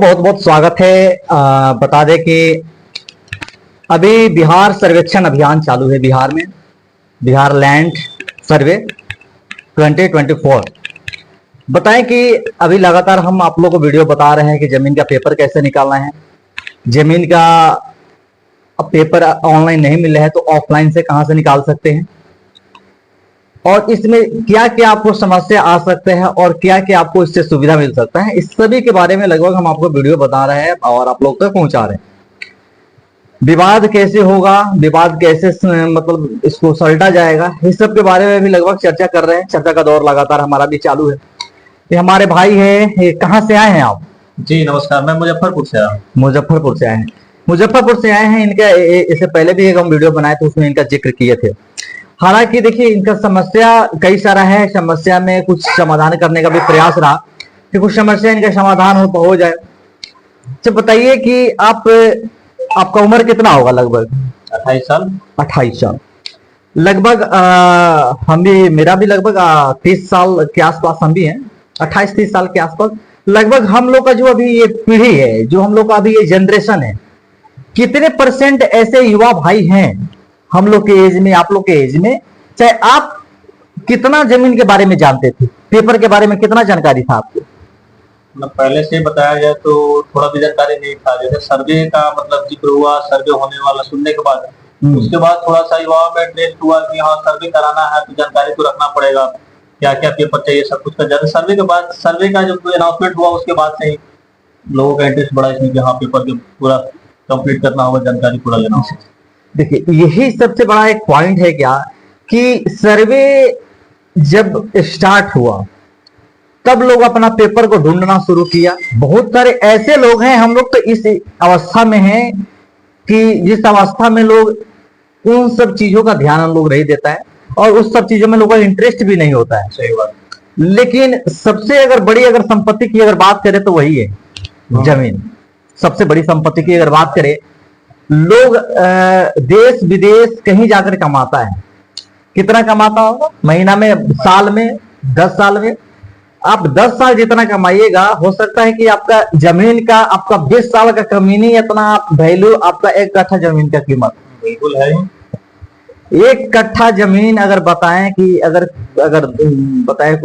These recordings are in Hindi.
बहुत बहुत स्वागत है। बता दें कि अभी बिहार सर्वेक्षण अभियान चालू है बिहार में, बिहार लैंड सर्वे 2024। बताएं कि अभी लगातार हम आप लोगों को वीडियो बता रहे हैं कि जमीन का पेपर कैसे निकालना है। जमीन का अब पेपर ऑनलाइन नहीं मिल रहा है तो ऑफलाइन से कहां से निकाल सकते हैं, और इसमें क्या क्या आपको समस्या आ सकते हैं और क्या क्या आपको इससे सुविधा मिल सकता है, इस सभी के बारे में लगभग हम आपको वीडियो बता रहे हैं और आप लोग तक पहुंचा रहे हैं। विवाद कैसे होगा, विवाद कैसे मतलब इसको सलटा जाएगा, इस सब के बारे में भी लगभग चर्चा कर रहे हैं। चर्चा का दौर लगातार हमारा भी चालू है। ये हमारे भाई है, कहाँ से आए हैं आप? जी नमस्कार, मैं मुजफ्फरपुर से आया हूँ। मुजफ्फरपुर से आए हैं। मुजफ्फरपुर से आए हैं। इनका इससे पहले भी एक हम वीडियो बनाए थे, उसमें इनका जिक्र किए थे। हालांकि देखिए, इनका समस्या कई सारा है। समस्या में कुछ समाधान करने का भी प्रयास रहा कि कुछ समस्या इनका समाधान हो जाए। तो बताइए कि आपका उम्र कितना होगा? लगभग 28 साल। 28 साल लगभग। हम भी, मेरा भी लगभग 30 साल के आसपास हम भी हैं, 28-30 साल के आसपास लगभग। हम लोग का जो अभी ये पीढ़ी है, जो हम लोग का अभी ये जनरेशन है, कितने % ऐसे युवा भाई हैं हम लोग के एज में, आप लोग के एज में, चाहे आप कितना जमीन के बारे में जानते थे, पेपर के बारे में कितना जानकारी था आपको? पहले से बताया जाए तो थोड़ा भी जानकारी नहीं था। जैसे सर्वे का मतलब जिक्र हुआ, सर्वे होने वाला सुनने के बाद उसके बाद थोड़ा सा युवाओं में इंटरेस्ट हुआ कि हाँ सर्वे कराना है तो जानकारी तो रखना पड़ेगा, क्या क्या पेपर चाहिए, सब कुछ का ज्यादा सर्वे के बाद, सर्वे का जब अनाउंसमेंट हुआ उसके बाद से ही लोगों का इंटरेस्ट बढ़ा इसमें कि हाँ पेपर के पूरा कंप्लीट करना होगा, जानकारी पूरा लेना होगा। देखिए, यही सबसे बड़ा एक पॉइंट है क्या कि सर्वे जब स्टार्ट हुआ तब लोग अपना पेपर को ढूंढना शुरू किया। बहुत सारे ऐसे लोग हैं, हम लोग तो इस अवस्था में हैं कि जिस अवस्था में लोग उन सब चीजों का ध्यान हम लोग नहीं देता है और उस सब चीजों में लोगों का इंटरेस्ट भी नहीं होता है। सही बात। लेकिन सबसे अगर बड़ी अगर संपत्ति की अगर बात करें तो वही है जमीन। सबसे बड़ी संपत्ति की अगर बात करें, लोग देश विदेश कहीं जाकर कमाता है। कितना कमाता होगा महीना में, साल में, 10 साल में? आप 10 साल जितना कमाइएगा, हो सकता है कि आपका जमीन का, आपका 20 साल का कमी नहीं, इतना आप वैल्यू, आपका 1 कट्ठा जमीन का कीमत बिल्कुल है। 1 कट्ठा जमीन अगर बताएं कि अगर बताएं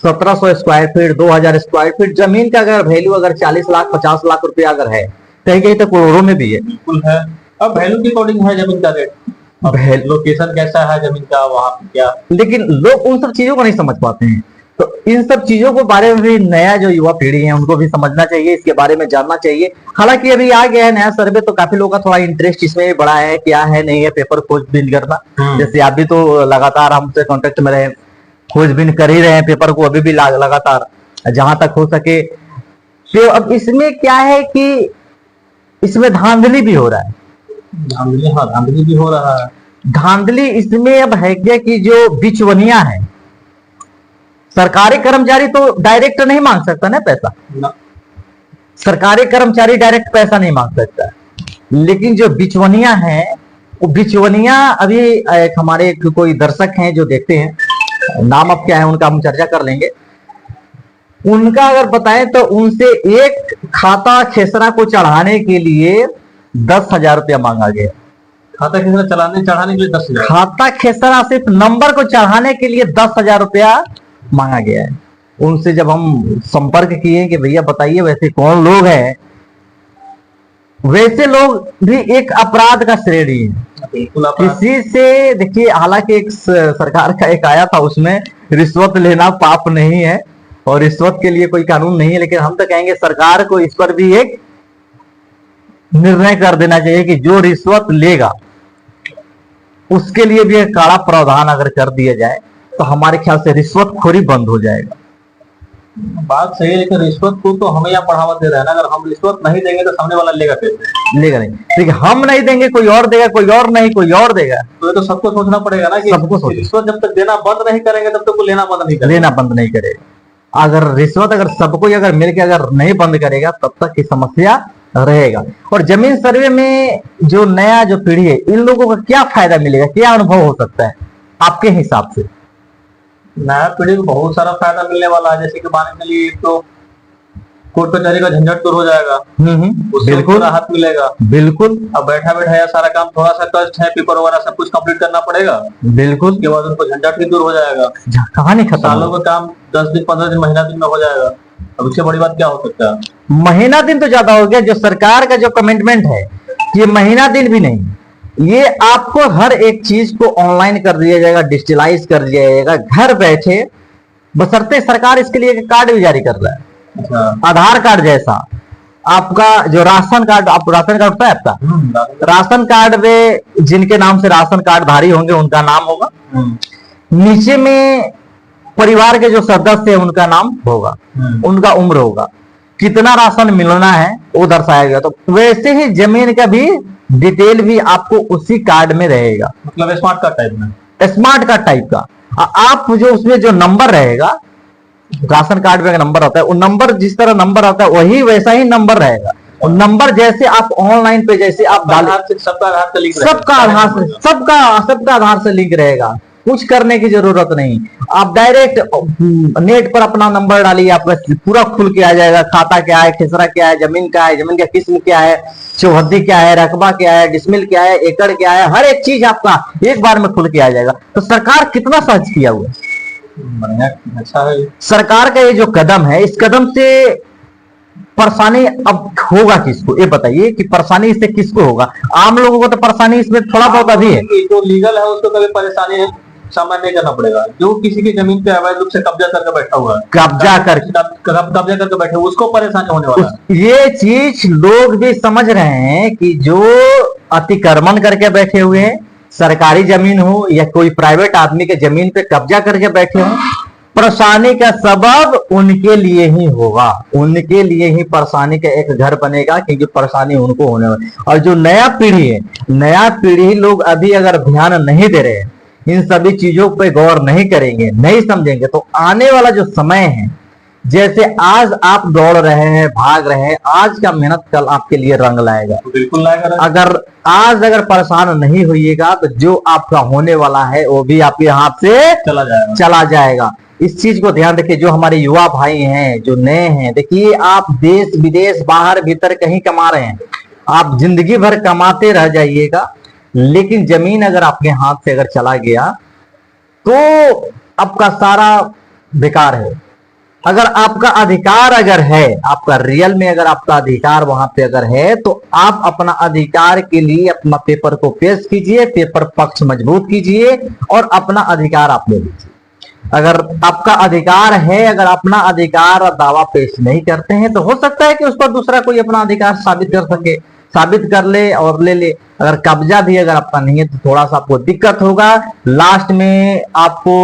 1700 स्क्वायर फीट, 2000 स्क्वायर फीट जमीन का अगर वैल्यू अगर 40 लाख 50 लाख रुपया अगर है, कहीं कहीं तो करोड़ों में भी है। बिल्कुल है। अब वैल्यू के अकॉर्डिंग है जमीन का रेट, लोकेशन कैसा है जमीन का, वहां पे क्या। लेकिन लोग उन सब चीजों को नहीं समझ पाते हैं। तो इन सब चीजों के बारे में भी नया जो युवा पीढ़ी है उनको भी समझना चाहिए, इसके बारे में जानना चाहिए। हालांकि अभी आ गया है नया सर्वे, तो काफी लोगों का थोड़ा इंटरेस्ट इसमें बढ़ा है, क्या है नहीं है, पेपर खोजबीन करना। जैसे आप भी तो लगातार हमसे कांटेक्ट में रहे, खोजबीन कर ही रहे हैं पेपर को अभी भी लगातार जहां तक हो सके। तो अब इसमें क्या है कि इसमें धांधली भी हो रहा है। धांधली, हाँ धांधली भी हो रहा है। धांधली इसमें अब है क्या कि जो बिचवनिया है, सरकारी कर्मचारी तो डायरेक्ट नहीं मांग सकता ना पैसा ना। सरकारी कर्मचारी डायरेक्ट पैसा नहीं मांग सकता, लेकिन जो बिचवनिया है, वो बिचवनिया अभी एक हमारे कोई दर्शक हैं जो देखते हैं, नाम अब क्या है उनका हम चर्चा कर लेंगे। उनका अगर बताएं तो उनसे एक खाता खेसरा को चढ़ाने के लिए 10,000 रुपया मांगा गया। खाता खेसरा चढ़ाने के लिए 10,000? खाता खेसरा सिर्फ नंबर को चढ़ाने के लिए 10,000 रुपया मांगा गया है। उनसे जब हम संपर्क किए कि भैया बताइए वैसे कौन लोग हैं, वैसे लोग भी एक अपराध का श्रेणी है। किसी से, देखिए हालांकि एक सरकार का एक आया था, उसमें रिश्वत लेना पाप नहीं है और रिश्वत के लिए कोई कानून नहीं है, लेकिन हम तो कहेंगे सरकार को इस पर भी एक निर्णय कर देना चाहिए कि जो रिश्वत लेगा उसके लिए भी एक कड़ा प्रावधान अगर कर दिया जाए तो हमारे ख्याल से रिश्वतखोरी बंद हो जाएगा। बात सही है, लेकिन रिश्वत को तो हमें यहाँ बढ़ावा दे रहा है ना। अगर हम रिश्वत नहीं देंगे तो सामने वाला लेगा कैसे? लेगा नहीं, ठीक है, हम नहीं देंगे कोई और देगा, कोई और नहीं कोई और देगा। तो ये तो सबको सोचना पड़ेगा ना कि सबको रिश्वत जब तक देना बंद नहीं करेंगे तब तक वो लेना बंद नहीं करेगा। अगर रिश्वत अगर सबको अगर मिलकर अगर नहीं बंद करेगा तब तक की समस्या रहेगा। और जमीन सर्वे में जो नया जो पीढ़ी है, इन लोगों को क्या फायदा मिलेगा, क्या अनुभव हो सकता है आपके हिसाब से? नया पीढ़ी को बहुत सारा फायदा मिलने वाला है। जैसे कि मान के लिए तो कोर्ट कचहरी का झंझट दूर हो जाएगा, उससे बिल्कुल राहत मिलेगा। बिल्कुल अब बैठा बैठा यह सारा काम, थोड़ा सा कष्ट है, पेपर वगैरह सब कुछ कंप्लीट करना पड़ेगा, बिल्कुल। उसके बाद उनको झंझट भी दूर हो जाएगा। कहानी खत्म सालों का काम 10 दिन 15 दिन महीना दिन में हो जाएगा। अब इससे बड़ी बात क्या हो सकता है? महीना दिन तो ज्यादा हो गया। जो सरकार का जो कमिटमेंट है, ये महीना दिन भी नहीं, ये आपको हर एक चीज को ऑनलाइन कर दिया जाएगा, डिजिटलाइज कर दिया जाएगा घर बैठे। बशर्ते सरकार इसके लिए एक कार्ड भी जारी कर रहा है, अच्छा। आधार कार्ड जैसा। आपका जो राशन कार्ड, आप राशन कार्ड होता है आपका, राशन कार्ड में जिनके नाम से राशन कार्ड धारी होंगे उनका नाम होगा, नीचे में परिवार के जो सदस्य है उनका नाम होगा, उनका उम्र होगा, कितना राशन मिलना है वो दर्शाया गया। तो वैसे ही जमीन का भी डिटेल भी आपको उसी कार्ड में रहेगा, मतलब स्मार्ट कार्ड टाइप में, स्मार्ट कार्ड टाइप का। आप जो उसमें जो नंबर रहेगा, राशन कार्ड में नंबर होता है, वो नंबर जिस तरह नंबर आता है वही वैसा ही नंबर रहेगा। और नंबर जैसे आप ऑनलाइन पे जैसे आप डालें, सबका आधार से लिंक सबका आधार से, सबका आधार से लिंक रहेगा, कुछ करने की जरूरत नहीं। आप डायरेक्ट नेट पर अपना नंबर डालिए, आपका पूरा खुल के आ जाएगा। खाता क्या है, खिसरा क्या है, जमीन क्या है, जमीन का किस्म क्या है, चौहद्दी क्या है, रकबा क्या है, डिसमिल क्या है, एकड़ क्या है, हर एक चीज आपका एक बार में खुल के आ जाएगा। तो सरकार कितना सहज किया हुआ है। बढ़िया, अच्छा है। सरकार का ये जो कदम है, इस कदम से परेशानी अब होगा किसको, ये बताइए कि परेशानी इससे किसको होगा। आम लोगों को तो परेशानी इसमें थोड़ा बहुत अभी है। जो लीगल है उसको कभी परेशानी है सामना नहीं करना पड़ेगा। जो किसी की जमीन पे अवैध रूप से कब्जा करके बैठा हुआ है, कब्जा करके बैठे हुए, उसको परेशानी होने वाला है। ये चीज लोग भी समझ रहे हैं कि जो अतिक्रमण करके बैठे हुए हैं, सरकारी जमीन हो या कोई प्राइवेट आदमी के जमीन पे कब्जा करके बैठे हो, परेशानी का सबब उनके लिए ही होगा, उनके लिए ही परेशानी का एक घर बनेगा, क्योंकि परेशानी उनको होने वाली। और जो नया पीढ़ी है, नया पीढ़ी लोग अभी अगर ध्यान नहीं दे रहे हैं, इन सभी चीजों पे गौर नहीं करेंगे, नहीं समझेंगे, तो आने वाला जो समय है, जैसे आज आप दौड़ रहे हैं, भाग रहे हैं, आज का मेहनत कल आपके लिए रंग लाएगा। बिल्कुल लाएगा। अगर आज परेशान नहीं होइएगा तो जो आपका होने वाला है वो भी आपके हाथ से चला जाएगा। इस चीज को ध्यान रखिए। जो हमारे युवा भाई हैं, जो नए हैं, देखिए आप देश विदेश बाहर भीतर कहीं कमा रहे हैं, आप जिंदगी भर कमाते रह जाइएगा, लेकिन जमीन अगर आपके हाथ से अगर चला गया तो आपका सारा बेकार है। अगर आपका अधिकार अगर है, आपका रियल में अगर आपका अधिकार वहां पे अगर है, तो आप अपना अधिकार के लिए अपना पेपर को पेश कीजिए, पेपर पक्ष मजबूत कीजिए और अपना अधिकार आप ले लीजिए। अगर आपका अधिकार है, अगर अपना अधिकार और दावा पेश नहीं करते हैं, तो हो सकता है कि उस पर दूसरा कोई अपना अधिकार साबित कर सके, साबित कर ले और ले ले। अगर कब्जा भी अगर आपका नहीं है तो थोड़ा सा आपको दिक्कत होगा। लास्ट में आपको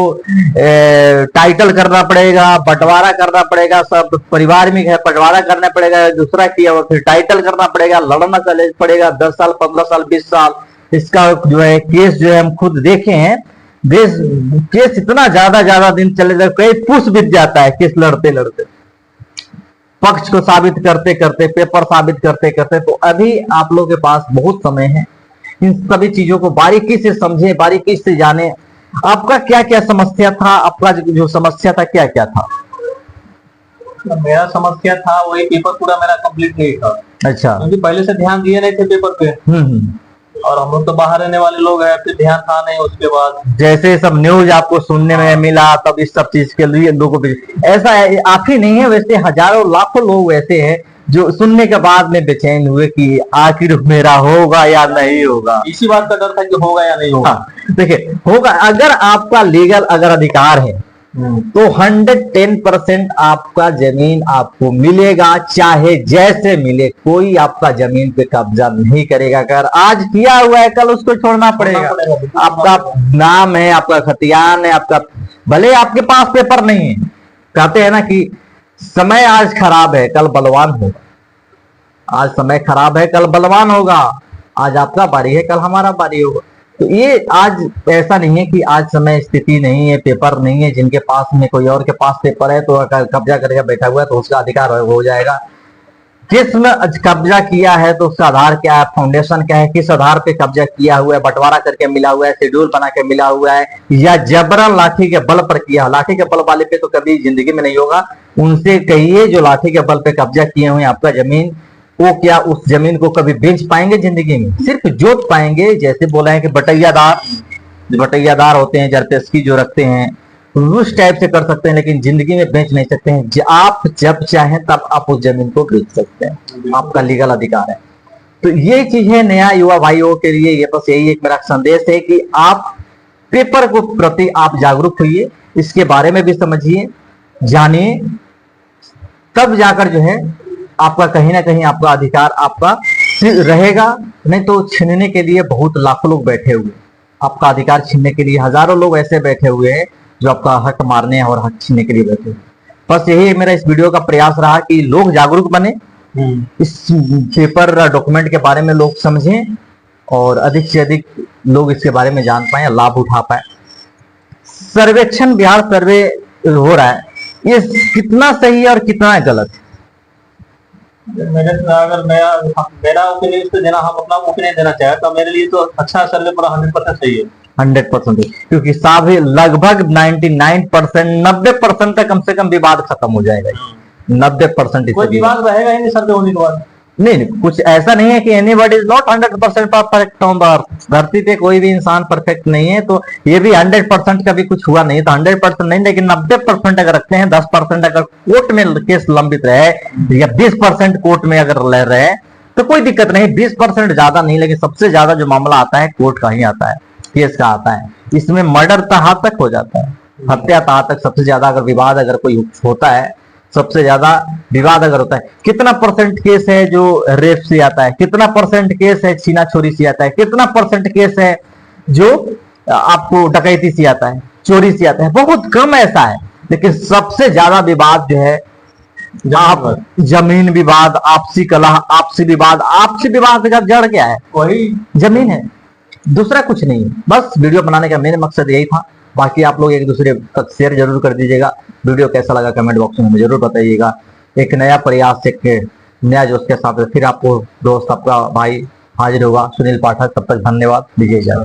टाइटल करना पड़ेगा, बंटवारा करना पड़ेगा, सब परिवार में है बंटवारा करना पड़ेगा, दूसरा किया और फिर टाइटल करना पड़ेगा, लड़ना चले पड़ेगा 10 साल 15 साल 20 साल। इसका जो है केस जो है हम खुद देखे हैं, देश केस इतना ज्यादा दिन चले जाए, कई पुश बीत जाता है केस लड़ते लड़ते, पक्ष को साबित करते करते, पेपर साबित करते करते। तो अभी आप लोगों के पास बहुत समय है, इन सभी चीजों को बारीकी से समझे, बारीकी से जाने। आपका क्या क्या समस्या था, आपका जो समस्या था क्या क्या था? मेरा समस्या था वही, पेपर पूरा मेरा कंप्लीट नहीं था। अच्छा, क्योंकि पहले से ध्यान दिए नहीं थे पेपर पे। और हम लोग तो बाहर रहने वाले लोग हैं, फिर ध्यान था नहीं। उसके बाद जैसे सब न्यूज आपको सुनने में मिला, तब इस सब चीज के लिए लोगों पे ऐसा आप ही नहीं है, वैसे हजारों लाखों लोग ऐसे हैं जो सुनने के बाद में बेचैन हुए कि आखिर मेरा होगा या नहीं होगा। इसी बात का डर था कि होगा या नहीं होगा। देखिए होगा, अगर आपका लीगल अगर अधिकार है तो 110% आपका जमीन आपको मिलेगा, चाहे जैसे मिले। कोई आपका जमीन पे कब्जा नहीं करेगा। अगर आज किया हुआ है कल उसको छोड़ना पड़ेगा। आपका नाम है, आपका खतियान है, आपका भले आपके पास पेपर नहीं है। कहते हैं ना कि समय आज खराब है कल बलवान होगा, आज समय खराब है कल बलवान होगा, आज आपका बारी है कल हमारा बारी होगा। तो ये आज ऐसा नहीं है कि आज समय स्थिति नहीं है, पेपर नहीं है, जिनके पास में कोई और के पास पेपर है तो कब्जा करके बैठा हुआ है तो उसका अधिकार हो जाएगा। किसने कब्जा किया है तो उसका आधार क्या है, फाउंडेशन क्या है, किस आधार पे कब्जा किया हुआ है, बंटवारा करके मिला हुआ है, शेड्यूल बना के मिला हुआ है, या जबरन लाठी के बल पर किया। लाठी के बल वाले पे तो कभी जिंदगी में नहीं होगा। उनसे कहिए जो लाठी के बल पे कब्जा किए हुए हैं आपका जमीन, वो क्या उस जमीन को कभी बेच पाएंगे जिंदगी में? सिर्फ जोत पाएंगे। जैसे बोला है कि बटैयादार होते हैं, जरपेस्की जो रखते हैं, उस टाइप से कर सकते हैं, लेकिन जिंदगी में बेच नहीं सकते हैं। आप जब चाहें तब आप उस जमीन को बेच सकते हैं, आपका लीगल अधिकार है। तो ये चीज है नया युवा भाइयों के लिए। ये बस यही एक मेरा संदेश है कि आप पेपर को प्रति आप जागरूक होइए, इसके बारे में भी समझिए, जानिए, तब जाकर जो है आपका कहीं ना कहीं आपका अधिकार आपका रहेगा। नहीं तो छीनने के लिए बहुत लाखों लोग बैठे हुए, आपका अधिकार छीनने के लिए हजारों लोग ऐसे बैठे हुए हैं जो आपका हक मारने और हक छीनने के लिए बैठे हुए। बस यही मेरा इस वीडियो का प्रयास रहा कि लोग जागरूक बने, इस पेपर डॉक्यूमेंट के बारे में लोग समझें और अधिक से अधिक लोग इसके बारे में जान पाए, लाभ उठा पाए। सर्वेक्षण बिहार सर्वे हो रहा है, ये कितना सही है और कितना गलत है? अगर मेरा ओपिनियन पे देना, हम अपना ओपिनियन देना चाहे तो मेरे लिए तो अच्छा सर्वे पूरा 100% सही है। 100%, क्योंकि सभी लगभग 99%, 90% तक कम से कम विवाद खत्म हो जाएगा। 90% कोई विवाद रहेगा ही नहीं सर्वे होने के बाद। नहीं, कुछ ऐसा नहीं है कि anybody is not 100% perfect on the earth. धरती पे कोई भी इंसान परफेक्ट नहीं है, तो ये भी 100% का भी कुछ हुआ नहीं, तो 100% नहीं, लेकिन 90% अगर रखते हैं, 10% अगर कोर्ट में केस लंबित रहे या 20% कोर्ट में अगर ले रहे तो कोई दिक्कत नहीं। 20% ज्यादा नहीं, लेकिन सबसे ज्यादा जो मामला आता है कोर्ट का ही आता है, केस का आता है। इसमें मर्डर तहाँ तक हो जाता है, हत्या तहाँ तक सबसे ज्यादा अगर विवाद अगर कोई होता है, सबसे ज्यादा विवाद अगर होता है। कितना परसेंट केस है जो रेप से आता है, कितना परसेंट केस है छीना छोरी से आता है, कितना परसेंट केस है जो आपको डकैती से आता है, चोरी से आता है? बहुत कम ऐसा है। लेकिन सबसे ज्यादा विवाद जो है आप जमीन विवाद, आपसी कलह, आपसी विवाद का जड़ क्या है? वही जमीन है, दूसरा कुछ नहीं है। बस वीडियो बनाने का मेरा मकसद यही था। बाकी आप लोग एक दूसरे तक शेयर जरूर कर दीजिएगा। वीडियो कैसा लगा कमेंट बॉक्स में हमें जरूर बताइएगा। एक नया प्रयास, एक नया जोश के साथ फिर आपको दोस्त आपका भाई हाजिर होगा, सुनील पाठक। तब तक धन्यवाद, विजय जय।